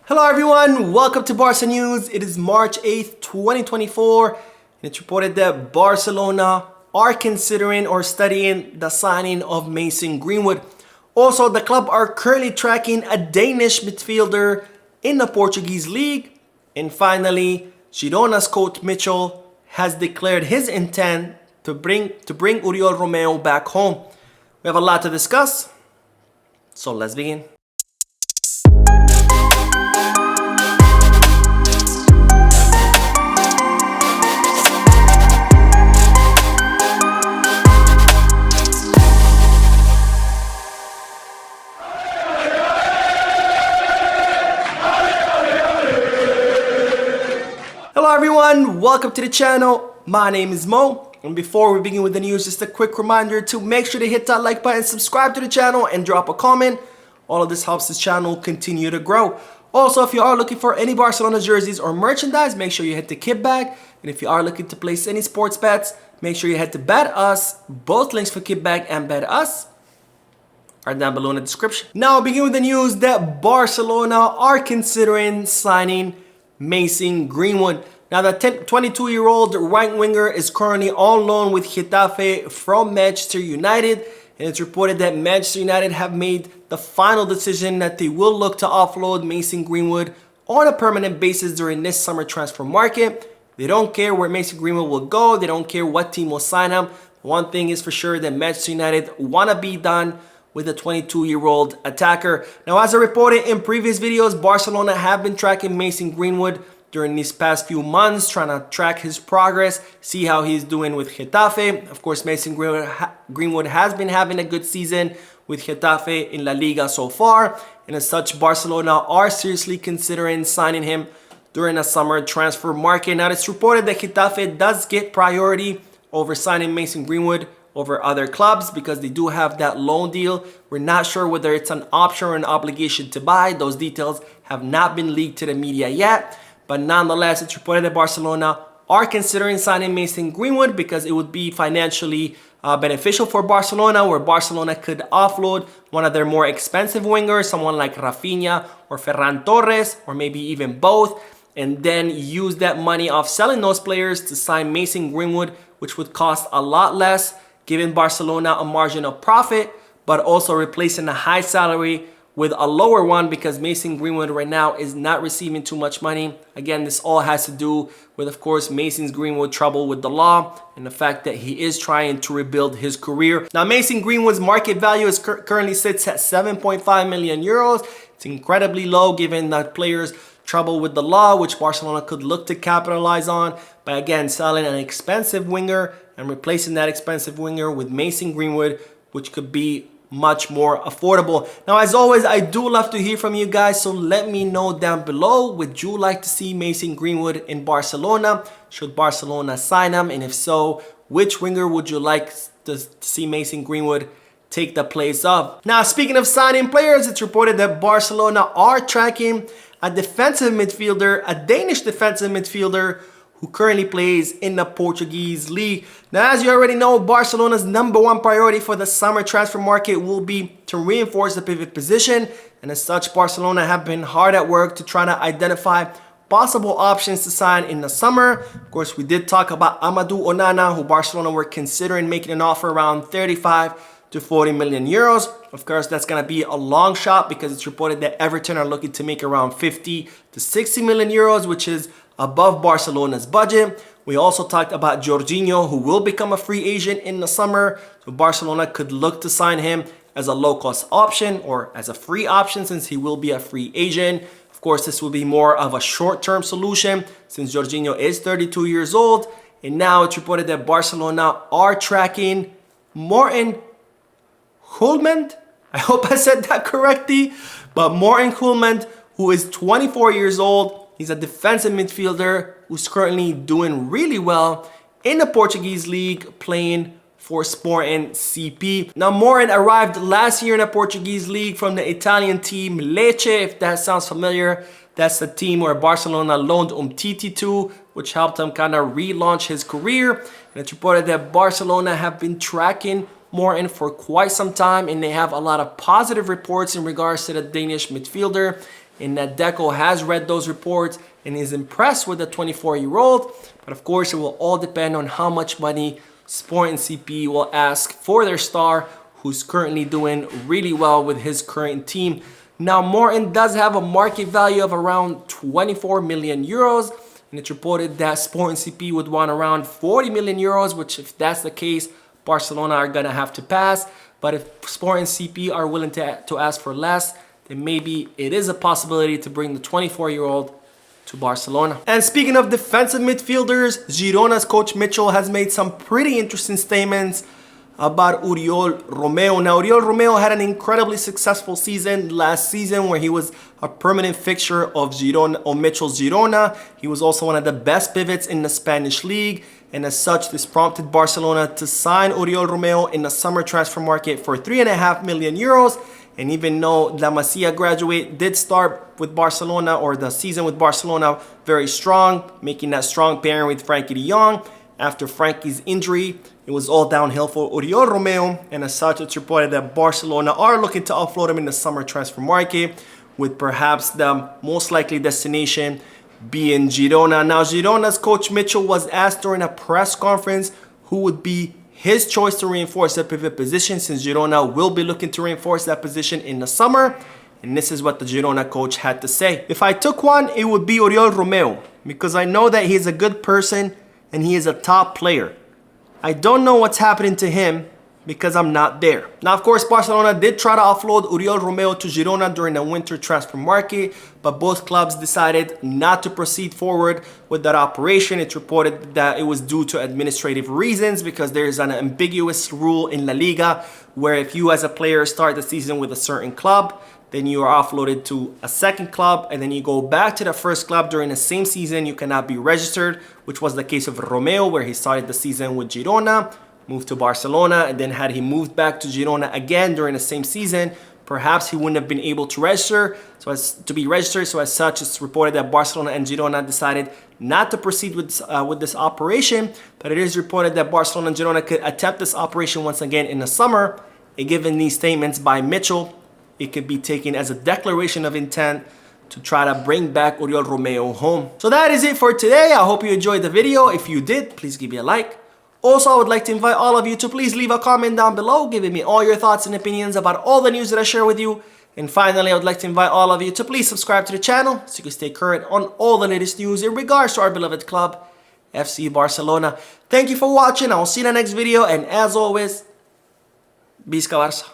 Hello everyone, welcome to Barca News. It is March 8th, 2024, and it's reported that Barcelona are considering or studying the signing of Mason Greenwood. Also, the club are currently tracking a Danish midfielder in the Portuguese League. And finally, Girona's coach Michel has declared his intent to bring Oriol Romeo back home. We have a lot to discuss, so let's begin. Hello everyone, welcome to the channel. My name is Mo, and before we begin with the news, just a quick reminder to make sure to hit that like button, subscribe to the channel, and drop a comment. All of this helps this channel continue to grow. Also, if you are looking for any Barcelona jerseys or merchandise, make sure you hit the kickback. And if you are looking to place any sports bets, make sure you head to Bet Us. Both links for kickback and Bet Us are down below in the description. Now, I'll begin with the news that Barcelona are considering signing Mason Greenwood. Now, the 22-year-old right winger is currently on loan with Getafe from Manchester United, and it's reported that Manchester United have made the final decision that they will look to offload Mason Greenwood on a permanent basis during this summer transfer market. They don't care where Mason Greenwood will go. They don't care what team will sign him. One thing is for sure that Manchester United want to be done with a 22-year-old attacker. Now, as I reported in previous videos, Barcelona have been tracking Mason Greenwood during these past few months, trying to track his progress, see how he's doing with Getafe. Of course, Mason Greenwood has been having a good season with Getafe in La Liga so far, and as such, Barcelona are seriously considering signing him during a summer transfer market. Now, it's reported that Getafe does get priority over signing Mason Greenwood over other clubs because they do have that loan deal. We're not sure whether it's an option or an obligation to buy. Those details have not been leaked to the media yet. But nonetheless, it's reported that Barcelona are considering signing Mason Greenwood because it would be financially beneficial for Barcelona, where Barcelona could offload one of their more expensive wingers, someone like Rafinha or Ferran Torres, or maybe even both, and then use that money off selling those players to sign Mason Greenwood, which would cost a lot less, giving Barcelona a margin of profit, but also replacing a high salary with a lower one because Mason Greenwood right now is not receiving too much money. Again, this all has to do with, of course, Mason Greenwood trouble with the law and the fact that he is trying to rebuild his career. Now, Mason Greenwood's market value is currently sits at 7.5 million euros. It's incredibly low given that players trouble with the law, which Barcelona could look to capitalize on by, again, selling an expensive winger and replacing that expensive winger with Mason Greenwood, which could be much more affordable. Now, as always, I do love to hear from you guys, so let me know down below. Would you like to see Mason Greenwood in Barcelona? Should Barcelona sign him? And if so, which winger would you like to see Mason Greenwood take the place of? Now, speaking of signing players, it's reported that Barcelona are tracking a defensive midfielder, a Danish defensive midfielder who currently plays in the Portuguese League. Now, as you already know, Barcelona's #1 priority for the summer transfer market will be to reinforce the pivot position. And as such, Barcelona have been hard at work to try to identify possible options to sign in the summer. Of course, we did talk about Amadou Onana, who Barcelona were considering making an offer around 35 to 40 million euros. Of course, that's going to be a long shot because it's reported that Everton are looking to make around 50 to 60 million euros, which is above Barcelona's budget. We also talked about Jorginho, who will become a free agent in the summer. So Barcelona could look to sign him as a low-cost option or as a free option since he will be a free agent. Of course, this will be more of a short-term solution since Jorginho is 32 years old. And now it's reported that Barcelona are tracking Morten Hulman. I hope I said that correctly. But Morten Hulman, who is 24 years old, he's a defensive midfielder who's currently doing really well in the Portuguese League, playing for Sporting CP. Now, Morten arrived last year in the Portuguese League from the Italian team Lecce, if that sounds familiar. That's the team where Barcelona loaned Umtiti to, which helped him kind of relaunch his career. And it's reported that Barcelona have been tracking Morten for quite some time, and they have a lot of positive reports in regards to the Danish midfielder. and that Deco has read those reports and is impressed with the 24-year-old. But of course, it will all depend on how much money Sport and CP will ask for their star, who's currently doing really well with his current team. Now, Morton does have a market value of around 24 million euros, and it's reported that Sport and CP would want around 40 million euros, which if that's the case, Barcelona are gonna have to pass. But if Sport and CP are willing to ask for less, then maybe it is a possibility to bring the 24-year-old to Barcelona. And speaking of defensive midfielders, Girona's coach Michel has made some pretty interesting statements about Oriol Romeo. Now, Oriol Romeo had an incredibly successful season last season where he was a permanent fixture of Michel's Girona. He was also one of the best pivots in the Spanish league. And as such, this prompted Barcelona to sign Oriol Romeo in the summer transfer market for 3.5 million euros. And even though La Masia graduate did start with Barcelona, or the season with Barcelona, very strong, making that strong pairing with Frankie de Jong, after Frankie's injury, it was all downhill for Oriol Romeo. And as such, it's reported that Barcelona are looking to offload him in the summer transfer market, with perhaps the most likely destination being Girona. Now, Girona's coach Michel was asked during a press conference who would be his choice to reinforce the pivot position, since Girona will be looking to reinforce that position in the summer. And this is what the Girona coach had to say. If I took one, it would be Oriol Romeo, because I know that he's a good person and he is a top player. I don't know what's happening to him because I'm not there. Now, of course, Barcelona did try to offload Oriol Romeo to Girona during the winter transfer market, but both clubs decided not to proceed forward with that operation. It's reported that it was due to administrative reasons, because there is an ambiguous rule in La Liga where if you as a player start the season with a certain club, then you are offloaded to a second club, and then you go back to the first club during the same season, you cannot be registered, which was the case of Romeo, where he started the season with Girona, moved to Barcelona, and then had he moved back to Girona again during the same season, perhaps he wouldn't have been able to register. So as such, it's reported that Barcelona and Girona decided not to proceed with this operation. But it is reported that Barcelona and Girona could attempt this operation once again in the summer. And given these statements by Michel, it could be taken as a declaration of intent to try to bring back Oriol Romeo home. So that is it for today. I hope you enjoyed the video. If you did, please give me a like. Also, I would like to invite all of you to please leave a comment down below, giving me all your thoughts and opinions about all the news that I share with you. And finally, I would like to invite all of you to please subscribe to the channel so you can stay current on all the latest news in regards to our beloved club, FC Barcelona. Thank you for watching. I will see you in the next video. And as always, Visca Barça.